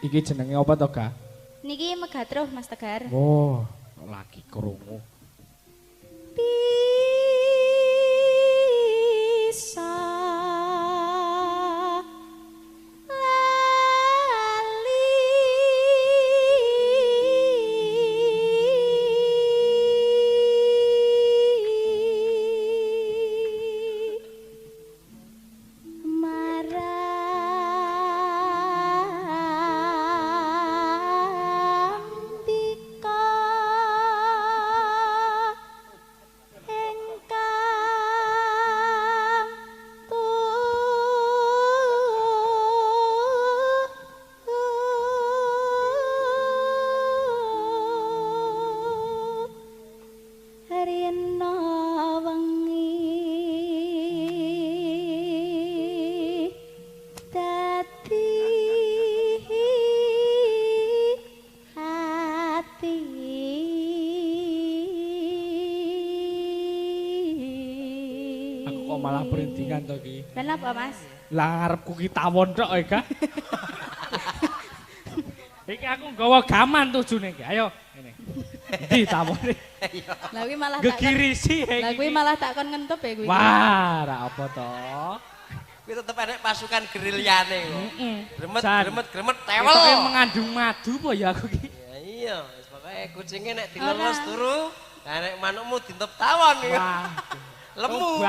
Iki jenenge apa to, Ga? Niki Megatruh Mas Tegar. Oh, lagi krungu. Bisa malah berintingan to iki. Lah apa Mas? Lah ngarepku ki tawon tok e, Ga. Iki aku nggawa gaman tujune iki. Ayo, ngene. Ndi tawone? Lah kuwi malah gegirisi iki. Lah kuwi malah tak kon ngentep ya kuwi. Wah, ra apa to. Kuwi tetep enek pasukan gerilyane kok. Gremet tewel. Ketoke mengandung madu apa ya aku iki? Ya iya, wis pokoke kucinge nek dileres turu, nek manukmu dintep tawon iki. Wah. Lemu.